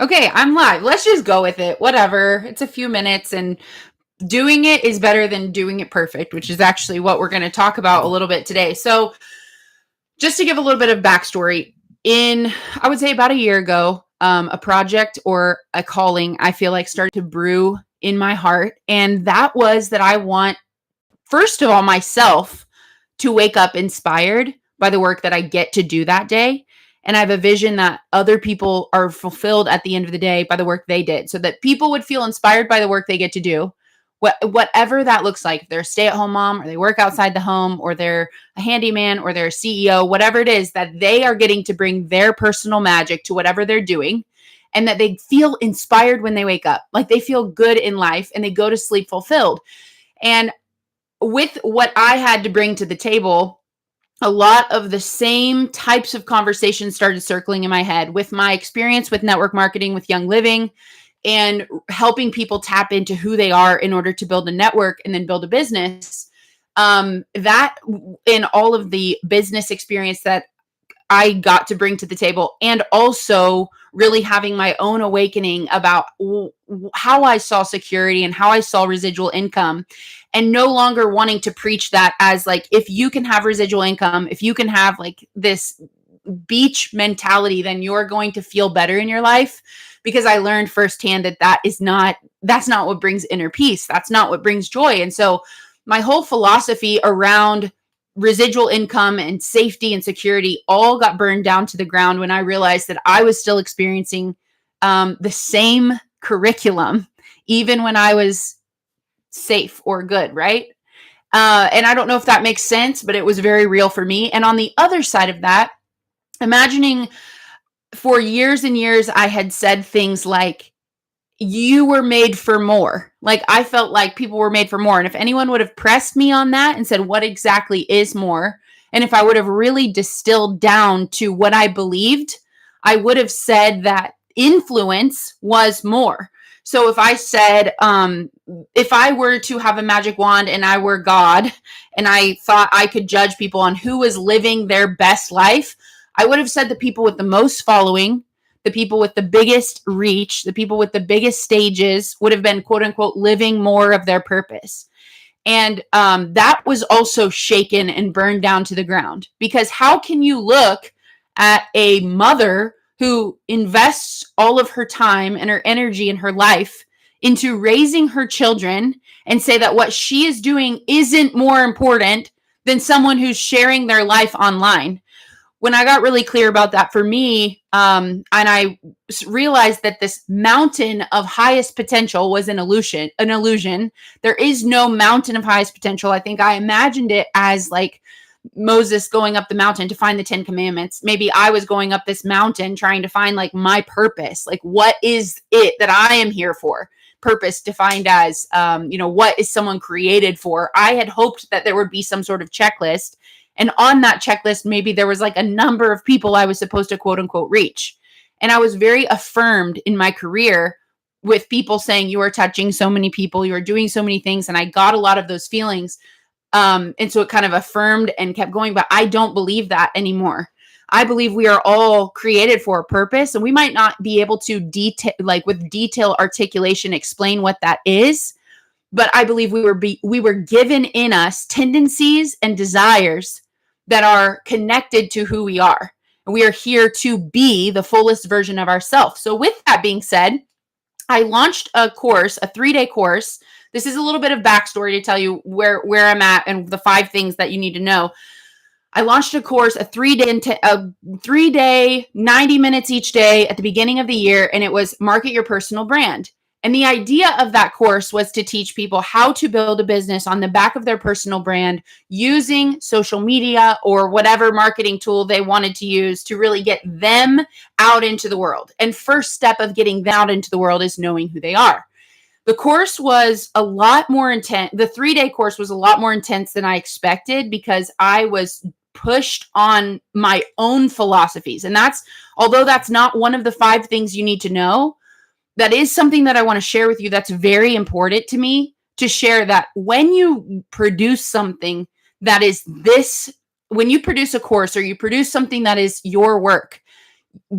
Okay, I'm live. Let's just go with it. Whatever. It's a few minutes, and doing it is better than doing it perfect, which is actually what we're going to talk about a little bit today. So, just to give a little bit of backstory, I would say about a year ago, a project or a calling I feel like started to brew in my heart. And that was that I want, first of all, myself to wake up inspired by the work that I get to do that day. And I have a vision that other people are fulfilled at the end of the day by the work they did, so that people would feel inspired by the work they get to do. Whatever that looks like, if they're a stay-at-home mom, or they work outside the home, or they're a handyman, or they're a CEO, whatever it is, that they are getting to bring their personal magic to whatever they're doing, and that they feel inspired when they wake up, like they feel good in life and they go to sleep fulfilled. And with what I had to bring to the table, a lot of the same types of conversations started circling in my head with my experience with network marketing with Young Living and helping people tap into who they are in order to build a network and then build a business. That in all of the business experience that I got to bring to the table, and also really having my own awakening about how I saw security and how I saw residual income, and no longer wanting to preach that as like, if you can have residual income, if you can have like this beach mentality, then you're going to feel better in your life. Because I learned firsthand that that's not what brings inner peace. That's not what brings joy. And so my whole philosophy around residual income and safety and security all got burned down to the ground when I realized that I was still experiencing the same curriculum, even when I was safe or good, right? And I don't know if that makes sense, but it was very real for me. And on the other side of that, imagining for years and years, I had said things like, you were made for more. Like, I felt like people were made for more. And if anyone would have pressed me on that and said, what exactly is more? And if I would have really distilled down to what I believed, I would have said that influence was more. So if I said, if I were to have a magic wand and I were God and I thought I could judge people on who was living their best life, I would have said the people with the most following, the people with the biggest reach, the people with the biggest stages would have been, quote unquote, living more of their purpose. And that was also shaken and burned down to the ground. Because how can you look at a mother who invests all of her time and her energy and her life into raising her children and say that what she is doing isn't more important than someone who's sharing their life online? When I got really clear about that for me, and I realized that this mountain of highest potential was an illusion. There is no mountain of highest potential. I think I imagined it as like Moses going up the mountain to find the 10 commandments. Maybe I was going up this mountain trying to find like my purpose. Like, what is it that I am here for? Purpose defined as, what is someone created for? I had hoped that there would be some sort of checklist. And on that checklist, maybe there was like a number of people I was supposed to, quote unquote, reach. And I was very affirmed in my career with people saying, you are touching so many people, you are doing so many things. And I got a lot of those feelings. And so it kind of affirmed and kept going. But I don't believe that anymore. I believe we are all created for a purpose, and we might not be able to with detailed articulation explain what that is. But I believe we were given in us tendencies and desires that are connected to who we are. And we are here to be the fullest version of ourselves. So with that being said, I launched a course, a 3-day course. This is a little bit of backstory to tell you where I'm at and the 5 things that you need to know. I launched a course, a 3-day, 90 minutes each day at the beginning of the year, and it was Market Your Personal Brand. And the idea of that course was to teach people how to build a business on the back of their personal brand using social media or whatever marketing tool they wanted to use to really get them out into the world. And first step of getting them out into the world is knowing who they are. The course was a lot more intense. The 3-day course was a lot more intense than I expected because I was pushed on my own philosophies. And although that's not one of the 5 things you need to know, that is something that I want to share with you that's very important to me to share, that when you produce something that is when you produce a course or you produce something that is your work,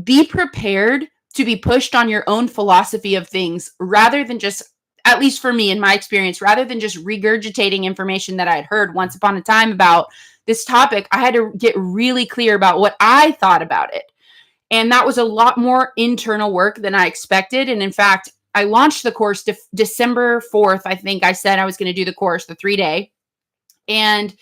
be prepared to be pushed on your own philosophy of things rather than just, at least for me in my experience, rather than just regurgitating information that I had heard once upon a time about this topic. I had to get really clear about what I thought about it. And that was a lot more internal work than I expected. And in fact, I launched the course December 4th. I think I said I was going to do the course, the 3-day. And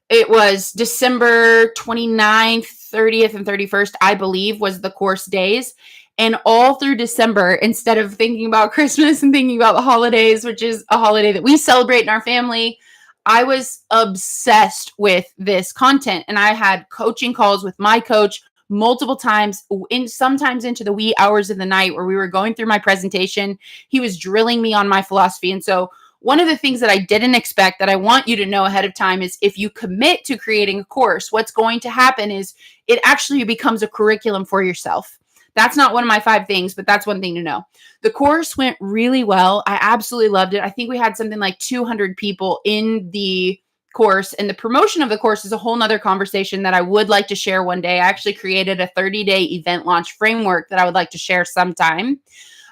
it was December 29th, 30th, and 31st, I believe, was the course days. And all through December, instead of thinking about Christmas and thinking about the holidays, which is a holiday that we celebrate in our family, I was obsessed with this content. And I had coaching calls with my coach multiple times, sometimes into the wee hours of the night, where we were going through my presentation. He was drilling me on my philosophy. And so one of the things that I didn't expect, that I want you to know ahead of time, is if you commit to creating a course, what's going to happen is it actually becomes a curriculum for yourself. That's not one of my 5 things, but that's one thing to know. The course went really well. I absolutely loved it. I think we had something like 200 people in the course, and the promotion of the course is a whole nother conversation that I would like to share one day. I actually created a 30-day event launch framework that I would like to share sometime.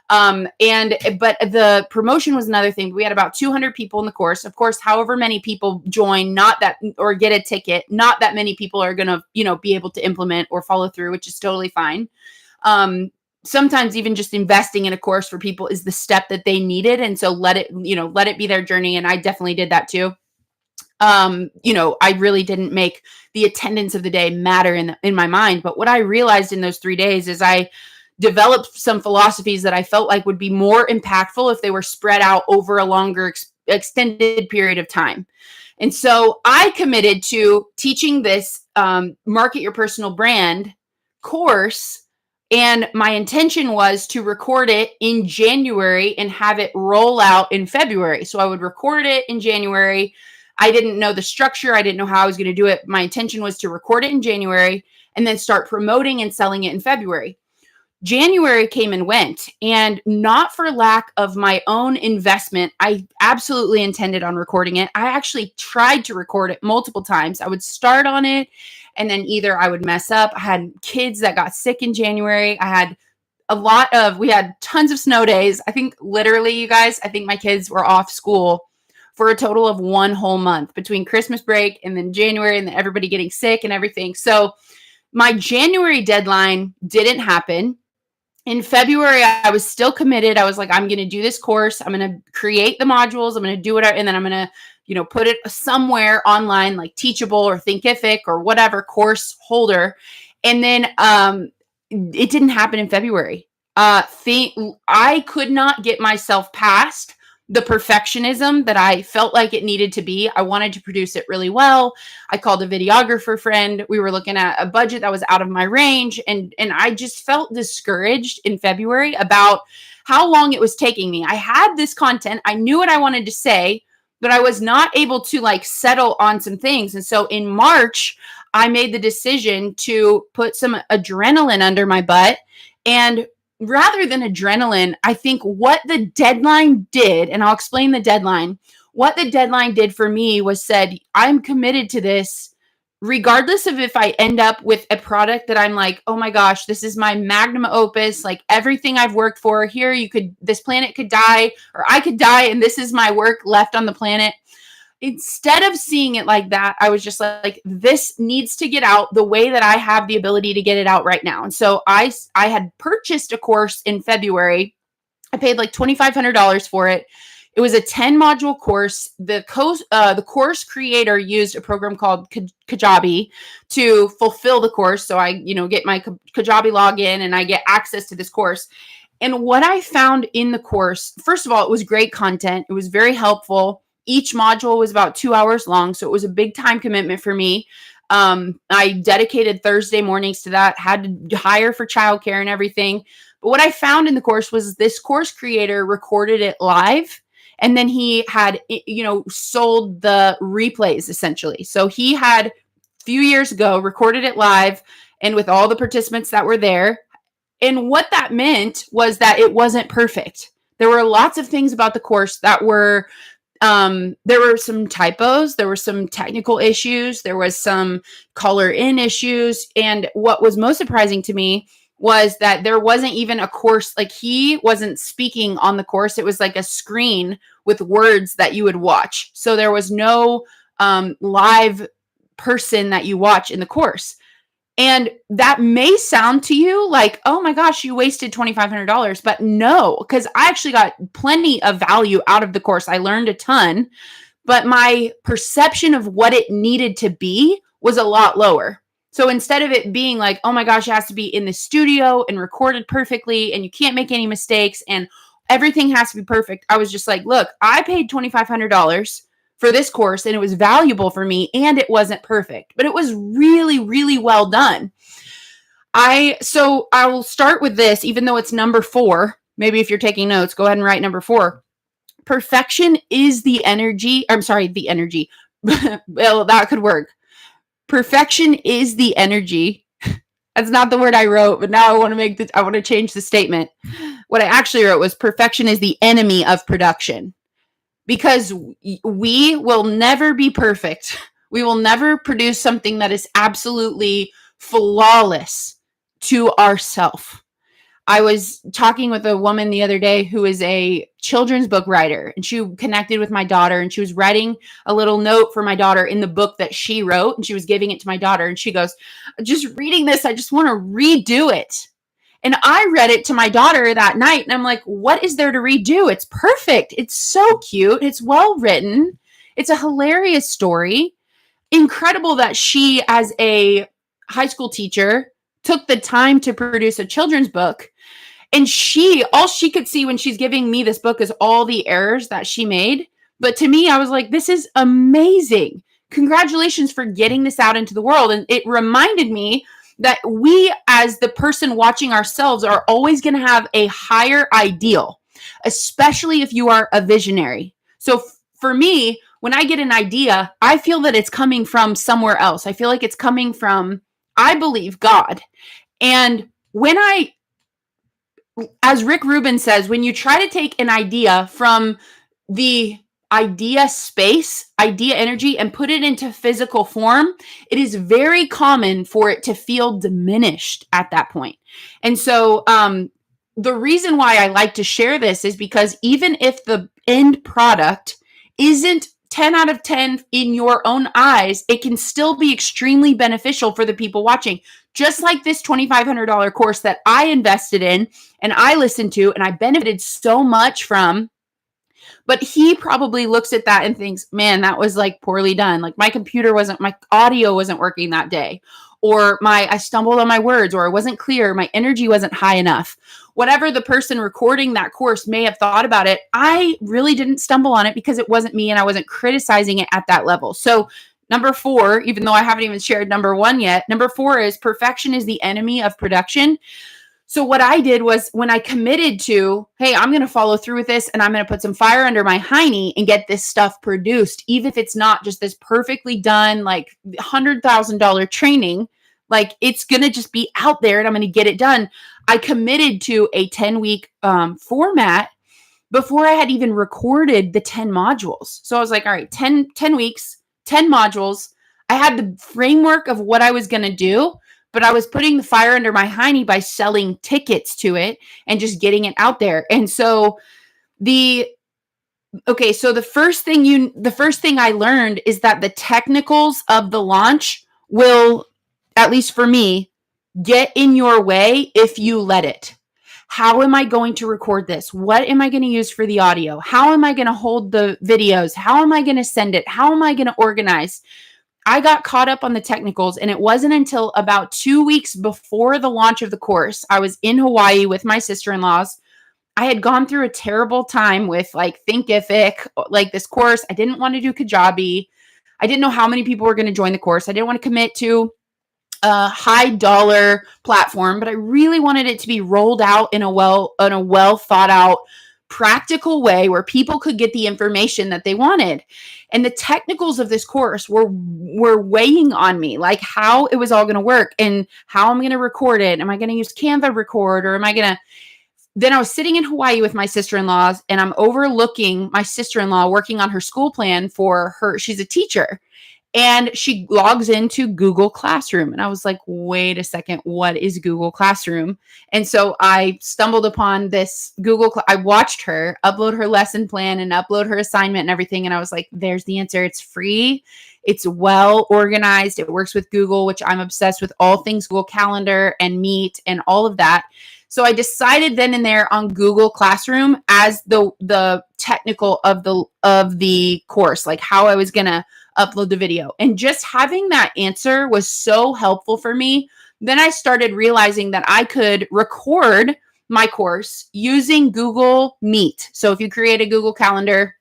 But the promotion was another thing. We had about 200 people in the course. Of course, however many people join, or get a ticket, not that many people are going to, be able to implement or follow through, which is totally fine. Sometimes even just investing in a course for people is the step that they needed. And so let it be their journey. And I definitely did that too. I really didn't make the attendance of the day matter in my mind. But what I realized in those 3 days is I developed some philosophies that I felt like would be more impactful if they were spread out over a longer extended period of time. And so I committed to teaching this Market Your Personal Brand course. And my intention was to record it in January and have it roll out in February. So I would record it in January. I didn't know the structure. I didn't know how I was going to do it. My intention was to record it in January and then start promoting and selling it in February. January came and went, and not for lack of my own investment. I absolutely intended on recording it. I actually tried to record it multiple times. I would start on it, and then either I would mess up. I had kids that got sick in January. We had tons of snow days. I think literally, you guys, I think my kids were off school for a total of 1 whole month between Christmas break and then January, and then everybody getting sick and everything. So my January deadline didn't happen. In February, I was still committed. I was like, I'm going to do this course. I'm going to create the modules. I'm going to do it. And then I'm going to, put it somewhere online, like Teachable or Thinkific or whatever course holder. And then it didn't happen in February. I could not get myself past the perfectionism that I felt like it needed to be. I wanted to produce it really well. I called a videographer friend. We were looking at a budget that was out of my range. And I just felt discouraged in February about how long it was taking me. I had this content. I knew what I wanted to say, but I was not able to settle on some things. And so in March, I made the decision to put some adrenaline under my butt. And rather than adrenaline, I think what the deadline did, and I'll explain the deadline, what the deadline did for me was said, I'm committed to this, regardless of if I end up with a product that I'm like, oh my gosh, this is my magnum opus, like everything I've worked for here, this planet could die, or I could die, and this is my work left on the planet. Instead of seeing it like that, I was just like, this needs to get out the way that I have the ability to get it out right now. And so I had purchased a course in February. I paid like $2,500 for it. It was a 10-module course. The course creator used a program called Kajabi to fulfill the course. So I, get my Kajabi login and I get access to this course. And what I found in the course, first of all, it was great content. It was very helpful. Each module was about 2 hours long, so it was a big time commitment for me. I dedicated Thursday mornings to that, had to hire for childcare and everything. But what I found in the course was this course creator recorded it live, and then he had, sold the replays essentially. So he had a few years ago recorded it live and with all the participants that were there. And what that meant was that it wasn't perfect. There were lots of things about the course that were there were some typos, there were some technical issues, there was some color in issues. And what was most surprising to me was that there wasn't even a course, like he wasn't speaking on the course. It was like a screen with words that you would watch. So there was no live person that you watch in the course. And that may sound to you like, oh my gosh, you wasted $2,500. But no, because I actually got plenty of value out of the course. I learned a ton, but my perception of what it needed to be was a lot lower. So instead of it being like, oh my gosh, it has to be in the studio and recorded perfectly and you can't make any mistakes and everything has to be perfect, I was just like, look, I paid $2,500 for this course and it was valuable for me and it wasn't perfect, but it was really, really well done. So I will start with this, even though it's number 4. Maybe if you're taking notes, go ahead and write number 4. Perfection is the energy. I'm sorry, the energy. Well, that could work. Perfection is the energy. That's not the word I wrote, but now I want to change the statement. What I actually wrote was perfection is the enemy of production. Because we will never be perfect. We will never produce something that is absolutely flawless to ourselves. I was talking with a woman the other day who is a children's book writer, and she connected with my daughter, and she was writing a little note for my daughter in the book that she wrote, and she was giving it to my daughter, and she goes, just reading this, I just want to redo it. And I read it to my daughter that night, and I'm like, what is there to redo? It's perfect. It's so cute. It's well written. It's a hilarious story. Incredible that she, as a high school teacher, took the time to produce a children's book. And all she could see when she's giving me this book is all the errors that she made. But to me, I was like, this is amazing. Congratulations for getting this out into the world. And it reminded me that we, as the person watching ourselves, are always going to have a higher ideal, especially if you are a visionary. So for me, when I get an idea, I feel that it's coming from somewhere else. I feel like it's coming from, I believe, God. And as Rick Rubin says, when you try to take an idea from the idea space, idea energy, and put it into physical form, it is very common for it to feel diminished at that point. And so the reason why I like to share this is because even if the end product isn't 10 out of 10 in your own eyes, it can still be extremely beneficial for the people watching. Just like this $2,500 course that I invested in and I listened to and I benefited so much from. But he probably looks at that and thinks, man, that was like poorly done. Like my audio wasn't working that day. Or I stumbled on my words, or it wasn't clear. My energy wasn't high enough. Whatever the person recording that course may have thought about it, I really didn't stumble on it because it wasn't me and I wasn't criticizing it at that level. So number 4, even though I haven't even shared number 1 yet, number 4 is perfection is the enemy of production. So what I did was when I committed to, hey, I'm going to follow through with this and I'm going to put some fire under my hiney and get this stuff produced, even if it's not just this perfectly done, like $100,000 training, like it's going to just be out there and I'm going to get it done. I committed to a 10-week format before I had even recorded the 10 modules. So I was like, all right, 10 weeks, 10 modules. I had the framework of what I was going to do, but I was putting the fire under my hiney by selling tickets to it and just getting it out there. And so the first thing I learned is that the technicals of the launch will, at least for me, get in your way if you let it. How am I going to record this? What am I going to use for the audio? How am I going to hold the videos? How am I going to send it? How am I going to organize? I got caught up on the technicals, and it wasn't until about 2 weeks before the launch of the course. I was in Hawaii with my sister-in-laws. I had gone through a terrible time with like Thinkific, like this course. I didn't want to do Kajabi. I didn't know how many people were going to join the course. I didn't want to commit to a high dollar platform, but I really wanted it to be rolled out in a well thought out, practical way where people could get the information that they wanted. And the technicals of this course were weighing on me, like how it was all going to work and how I'm going to record it. Am I going to use Canva record, or am I going to... Then I was sitting in Hawaii with my sister-in-laws, and I'm overlooking my sister-in-law working on her school plan for her. She's a teacher. And she logs into Google Classroom. And I was like, wait a second, what is Google Classroom? And so I stumbled upon this I watched her upload her lesson plan and upload her assignment and everything. And I was like, there's the answer. It's free. It's well organized. It works with Google, which I'm obsessed with all things Google Calendar and Meet and all of that. So I decided then and there on Google Classroom as the technical of the course, like how I was going to upload the video. And just having that answer was so helpful for me. Then I started realizing that I could record my course using Google Meet. So if you create a Google Calendar,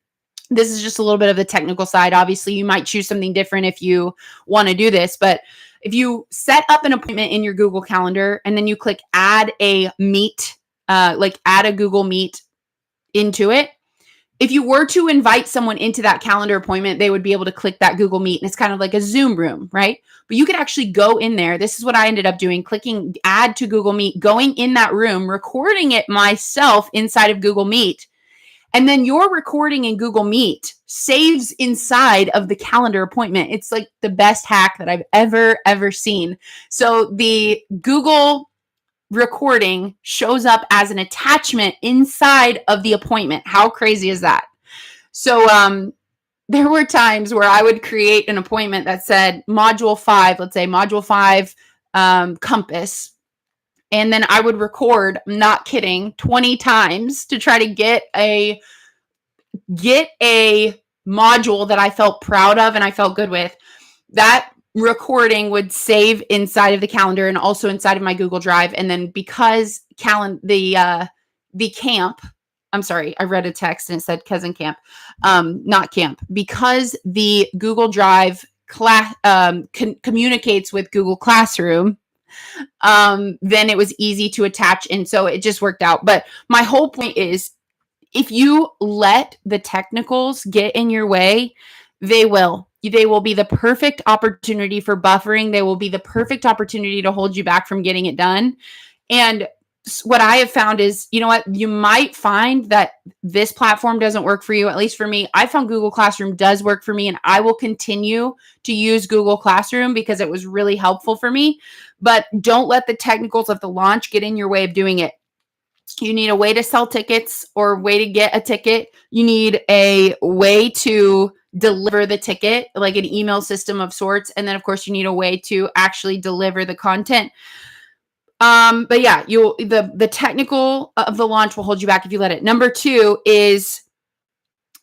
this is just a little bit of the technical side. Obviously, you might choose something different if you want to do this, but if you set up an appointment in your Google Calendar and then you click add a Meet, add a Google Meet into it, if you were to invite someone into that calendar appointment, they would be able to click that Google Meet, and it's kind of like a Zoom room, right? But you could actually go in there. This is what I ended up doing, clicking add to Google Meet, going in that room, recording it myself inside of Google Meet. And then your recording in Google Meet saves inside of the calendar appointment. It's like the best hack that I've ever seen. So the Google recording shows up as an attachment inside of the appointment. How crazy is that? So there were times where I would create an appointment that said module 5, let's say module 5 compass. And then I would record, I'm not kidding, 20 times to try to get a module that I felt proud of and I felt good with. That recording would save inside of the calendar and also inside of my Google Drive. And then because the camp, I'm sorry, I read a text and it said cousin camp, not camp, because the Google Drive communicates with Google Classroom, then it was easy to attach. And so it just worked out. But my whole point is, if you let the technicals get in your way, they will be the perfect opportunity for buffering. They will be the perfect opportunity to hold you back from getting it done. And what I have found is, you know what, you might find that this platform doesn't work for you. At least for me, I found Google Classroom does work for me, and I will continue to use Google Classroom because it was really helpful for me. But don't let the technicals of the launch get in your way of doing it. You need a way to sell tickets or a way to get a ticket. You need a way to deliver the ticket, like an email system of sorts. And then, of course, you need a way to actually deliver the content. But yeah, the technical of the launch will hold you back if you let it. Number 2 is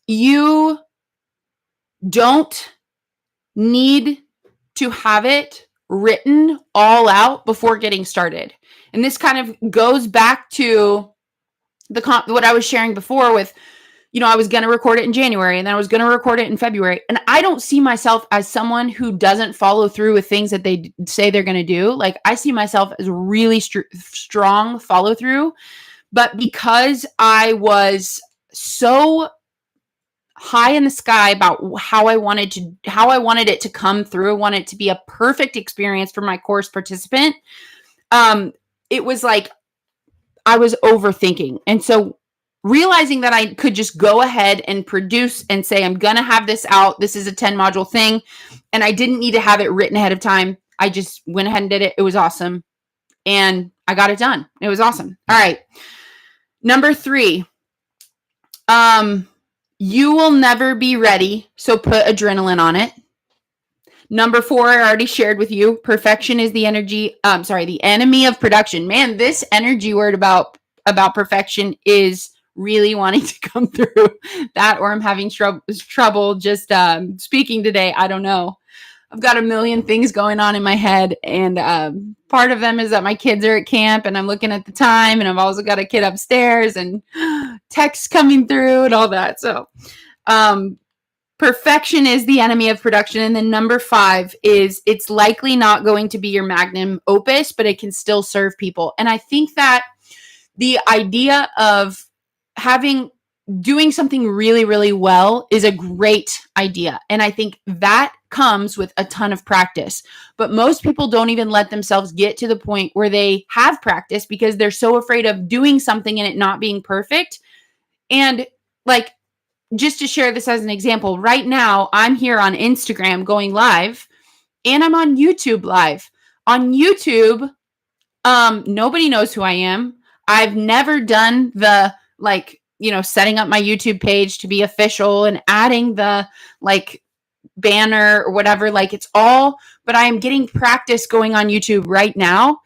you don't need to have it written all out before getting started. And this kind of goes back to what I was sharing before with, I was going to record it in January and then I was going to record it in February. And I don't see myself as someone who doesn't follow through with things that they say they're going to do. Like, I see myself as really strong follow through. But because I was so high in the sky about how I wanted it to come through, I wanted it to be a perfect experience for my course participant. It was like I was overthinking. And so realizing that I could just go ahead and produce and say, I'm going to have this out. This is a 10 module thing. And I didn't need to have it written ahead of time. I just went ahead and did it. It was awesome. And I got it done. It was awesome. All right. Number 3, you will never be ready. So put adrenaline on it. Number 4, I already shared with you. Perfection is the enemy of production. Man, this energy word about perfection is really wanting to come through. That, or I'm having trouble just speaking today. I don't know. I've got a million things going on in my head, and part of them is that my kids are at camp, and I'm looking at the time, and I've also got a kid upstairs, and texts coming through, and all that. So, perfection is the enemy of production. And then number 5 is it's likely not going to be your magnum opus, but it can still serve people. And I think that the idea of doing something really, really well is a great idea. And I think that comes with a ton of practice. But most people don't even let themselves get to the point where they have practice because they're so afraid of doing something and it not being perfect. And like, just to share this as an example, right now I'm here on Instagram going live, and I'm on YouTube live. On YouTube, nobody knows who I am. I've never done the setting up my YouTube page to be official and adding the like banner or whatever. Like it's all, but I am getting practice going on YouTube right now.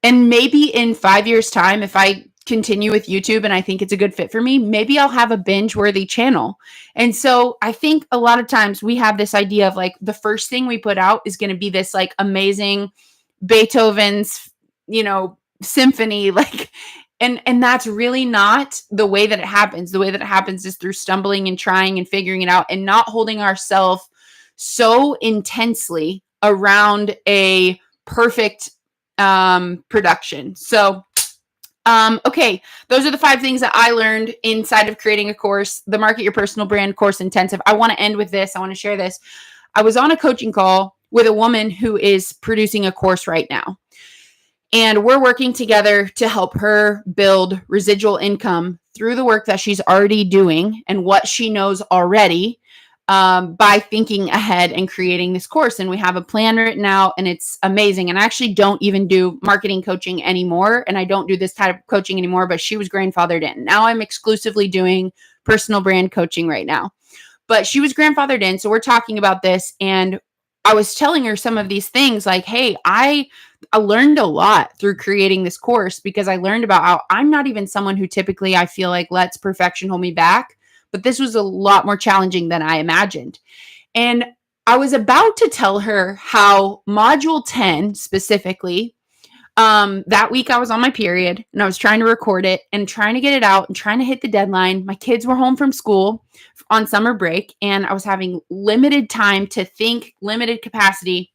And maybe in 5 years' time, if I continue with YouTube and I think it's a good fit for me, maybe I'll have a binge worthy channel. And so I think a lot of times we have this idea of like the first thing we put out is going to be this like amazing Beethoven's, symphony, like, and that's really not the way that it happens. The way that it happens is through stumbling and trying and figuring it out and not holding ourselves so intensely around a perfect production. So okay, those are the 5 things that I learned inside of creating a course, the Market Your Personal Brand course intensive. I want to end with this. I want to share this. I was on a coaching call with a woman who is producing a course right now. And we're working together to help her build residual income through the work that she's already doing and what she knows already by thinking ahead and creating this course. And we have a plan written out, and it's amazing. And I actually don't even do marketing coaching anymore. And I don't do this type of coaching anymore, but she was grandfathered in. Now I'm exclusively doing personal brand coaching right now. But she was grandfathered in. So we're talking about this. And I was telling her some of these things like, hey, I learned a lot through creating this course because I learned about how I'm not even someone who typically I feel like lets perfection hold me back. But this was a lot more challenging than I imagined. And I was about to tell her how module 10 specifically, that week I was on my period and I was trying to record it and trying to get it out and trying to hit the deadline. My kids were home from school on summer break and I was having limited time to think, limited capacity.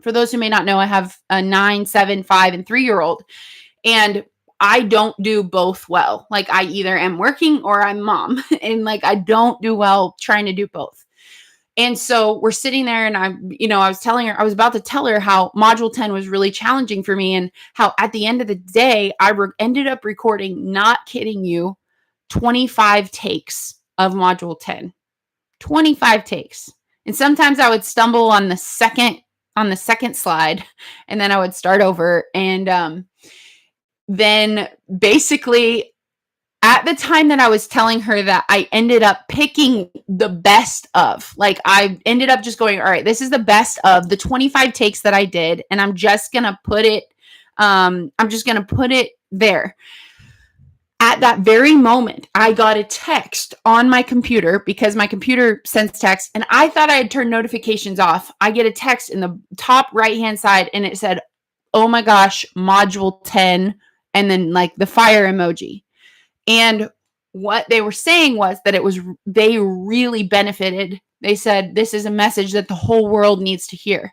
For those who may not know, I have a 9, 7, 5, and 3-year-old. And I don't do both well. Like I either am working or I'm mom. And like I don't do well trying to do both. And so we're sitting there and I was about to tell her how module 10 was really challenging for me and how at the end of the day, I ended up recording, not kidding you, 25 takes of module 10. 25 takes. And sometimes I would stumble on the second slide and then I would start over. And then basically at the time that I was telling her that, I ended up picking the best of, like I ended up just going, all right, this is the best of the 25 takes that I did. And I'm just going to put it there. At that very moment, I got a text on my computer because my computer sends text and I thought I had turned notifications off. I get a text in the top right-hand side and it said, oh my gosh, module 10, and then like the fire emoji. And what they were saying was that they really benefited. They said, this is a message that the whole world needs to hear.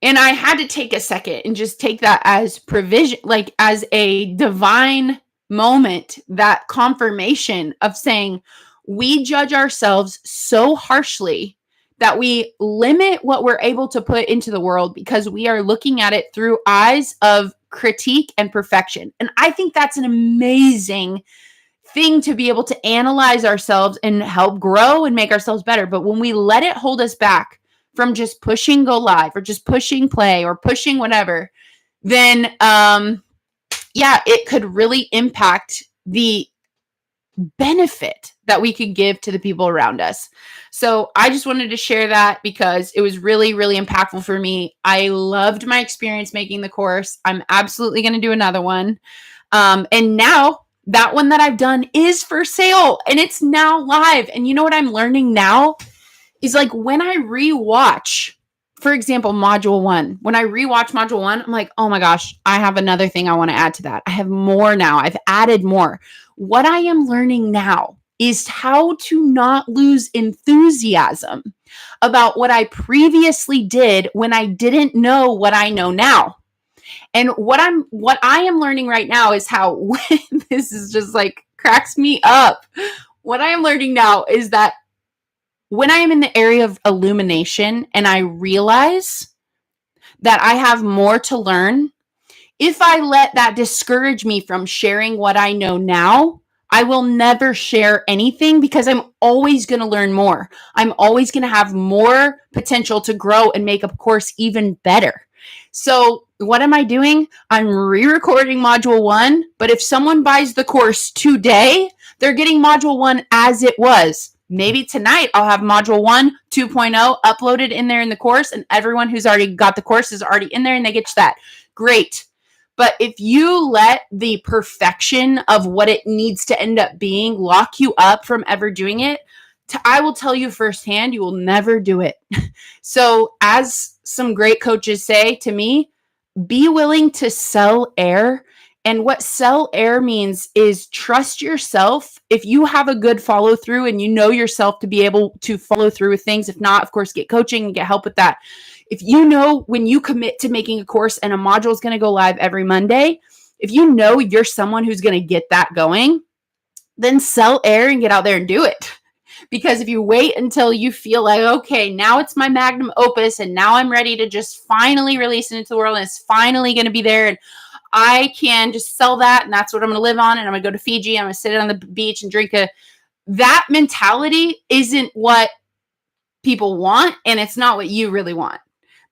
And I had to take a second and just take that as provision, like as a divine moment, that confirmation of saying, we judge ourselves so harshly that we limit what we're able to put into the world because we are looking at it through eyes of critique and perfection. And I think that's an amazing thing to be able to analyze ourselves and help grow and make ourselves better. But when we let it hold us back from just pushing go live or just pushing play or pushing whatever, then it could really impact the benefit that we could give to the people around us. So I just wanted to share that because it was really, really impactful for me. I loved my experience making the course. I'm absolutely going to do another one. And now that one that I've done is for sale and it's now live. And you know what I'm learning now is like when I rewatch, for example, module 1, when I rewatch module 1, I'm like, oh my gosh, I have another thing I want to add to that. I have more now. I've added more. What I am learning now is how to not lose enthusiasm about what I previously did when I didn't know what I know now. And what I am learning right now is how this is just like cracks me up. What I am learning now is that when I am in the area of illumination and I realize that I have more to learn, if I let that discourage me from sharing what I know now, I will never share anything because I'm always going to learn more. I'm always going to have more potential to grow and make a course even better. So what am I doing? I'm re-recording module 1, but if someone buys the course today, they're getting module 1 as it was. Maybe tonight I'll have module 1, 2.0 uploaded in there in the course, and everyone who's already got the course is already in there and they get that. Great. But if you let the perfection of what it needs to end up being lock you up from ever doing it, I will tell you firsthand, you will never do it. So as some great coaches say to me, be willing to sell air. And what sell air means is trust yourself. If you have a good follow through and you know yourself to be able to follow through with things, if not, of course, get coaching and get help with that. If you know when you commit to making a course and a module is going to go live every Monday, if you know you're someone who's going to get that going, then sell air and get out there and do it. Because if you wait until you feel like, okay, now it's my magnum opus and now I'm ready to just finally release it into the world and it's finally going to be there and I can just sell that and that's what I'm going to live on and I'm going to go to Fiji, I'm going to sit on the beach and drink that mentality isn't what people want and it's not what you really want.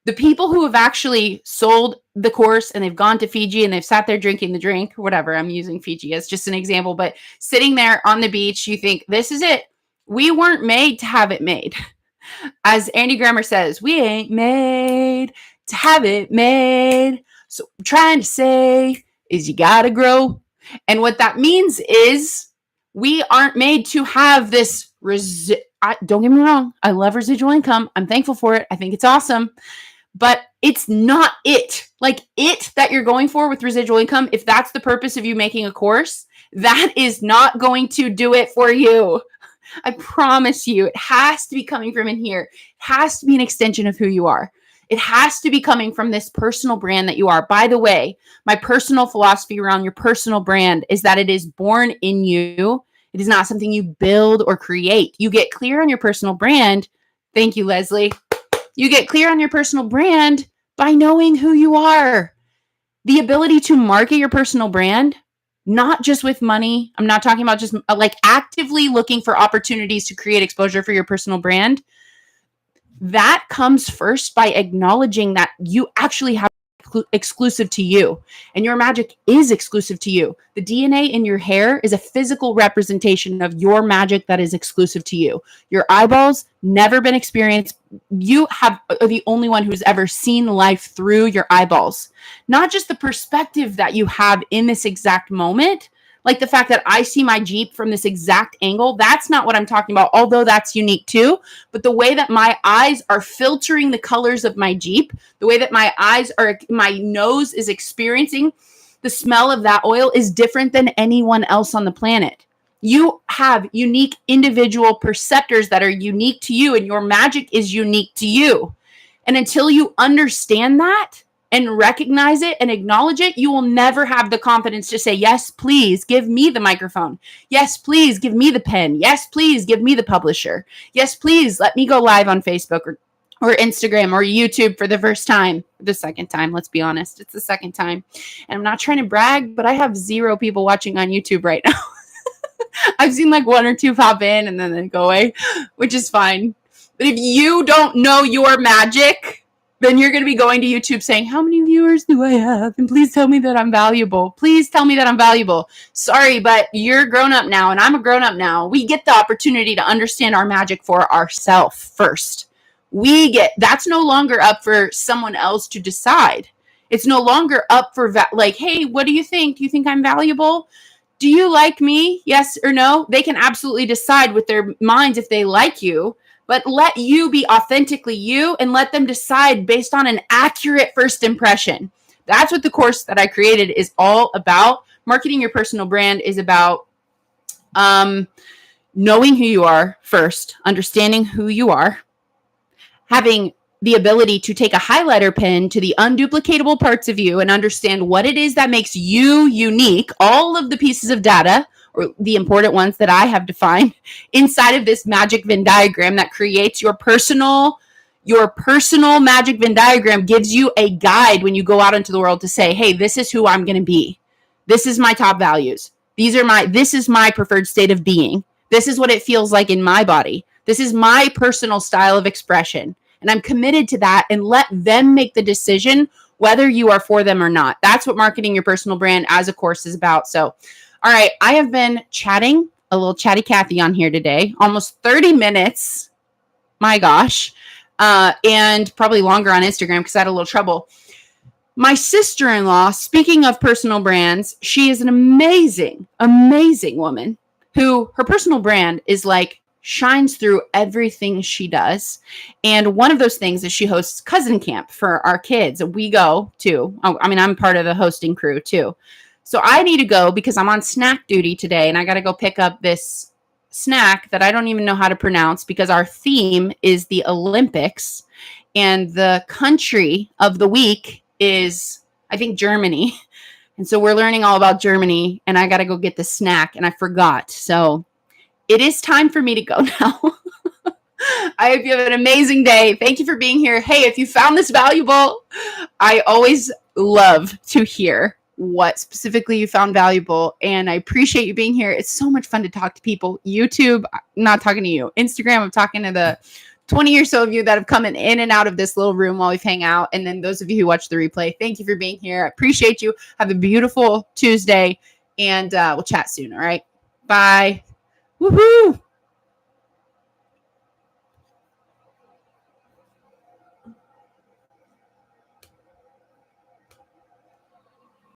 The people who have actually sold the course and they've gone to Fiji and they've sat there drinking the drink, whatever, I'm using Fiji as just an example, but sitting there on the beach, you think, this is it. We weren't made to have it made. As Andy Grammer says, we ain't made to have it made. So what I'm trying to say is you got to grow. And what that means is we aren't made to have this don't get me wrong. I love residual income. I'm thankful for it. I think it's awesome. But it's not it. Like it that you're going for with residual income, if that's the purpose of you making a course, that is not going to do it for you. I promise you, it has to be coming from in here. It has to be an extension of who you are. It has to be coming from this personal brand that you are. By the way, my personal philosophy around your personal brand is that it is born in you. It is not something you build or create. You get clear on your personal brand. Thank you, Leslie. You get clear on your personal brand by knowing who you are. The ability to market your personal brand, not just with money. I'm not talking about just like actively looking for opportunities to create exposure for your personal brand. That comes first by acknowledging that you actually have exclusive to you and your magic is exclusive to you. The DNA in your hair is a physical representation of your magic that is exclusive to you. Your eyeballs never been experienced. You are the only one who's ever seen life through your eyeballs, not just the perspective that you have in this exact moment. Like the fact that I see my Jeep from this exact angle, that's not what I'm talking about, although that's unique too. But the way that my eyes are filtering the colors of my Jeep, the way that my nose is experiencing the smell of that oil is different than anyone else on the planet. You have unique individual perceptors that are unique to you, and your magic is unique to you. And until you understand that, and recognize it and acknowledge it, you will never have the confidence to say, yes, please give me the microphone. Yes, please give me the pen. Yes, please give me the publisher. Yes, please let me go live on Facebook or Instagram or YouTube for the first time. The second time, let's be honest. It's the second time. And I'm not trying to brag, but I have 0 people watching on YouTube right now. I've seen like 1 or 2 pop in and then they go away, which is fine. But if you don't know your magic, then you're going to be going to YouTube saying, how many viewers do I have? And please tell me that I'm valuable. Please tell me that I'm valuable. Sorry, but you're grown up now and I'm a grown up now. We get the opportunity to understand our magic for ourselves first. That's no longer up for someone else to decide. It's no longer up for like, hey, what do you think? Do you think I'm valuable? Do you like me? Yes or no? They can absolutely decide with their minds if they like you. But let you be authentically you and let them decide based on an accurate first impression. That's what the course that I created is all about. Marketing your personal brand is about knowing who you are first, understanding who you are, having the ability to take a highlighter pen to the unduplicatable parts of you and understand what it is that makes you unique, all of the pieces of data, or the important ones that I have defined inside of this magic Venn diagram that creates your personal magic Venn diagram, gives you a guide when you go out into the world to say, hey, this is who I'm going to be. This is my top values. This is my preferred state of being. This is what it feels like in my body. This is my personal style of expression. And I'm committed to that, and let them make the decision whether you are for them or not. That's what marketing your personal brand as a course is about. So, all right, I have been chatting, a little chatty Cathy on here today, almost 30 minutes. My gosh. And probably longer on Instagram because I had a little trouble. My sister-in-law, speaking of personal brands, she is an amazing, amazing woman who her personal brand is like shines through everything she does. And one of those things is she hosts cousin camp for our kids. We go too. I mean, I'm part of the hosting crew too. So I need to go because I'm on snack duty today, and I got to go pick up this snack that I don't even know how to pronounce because our theme is the Olympics, and the country of the week is, I think, Germany. And so we're learning all about Germany, and I got to go get the snack, and I forgot. So it is time for me to go now. I hope you have an amazing day. Thank you for being here. Hey, if you found this valuable, I always love to hear what specifically you found valuable, and I appreciate you being here. It's so much fun to talk to people. YouTube, I'm not talking to you. Instagram, I'm talking to the 20 or so of you that have come in and out of this little room while we've hang out. And then those of you who watch the replay, thank you for being here. I appreciate you. Have a beautiful Tuesday, and we'll chat soon. All right. Bye. Woohoo.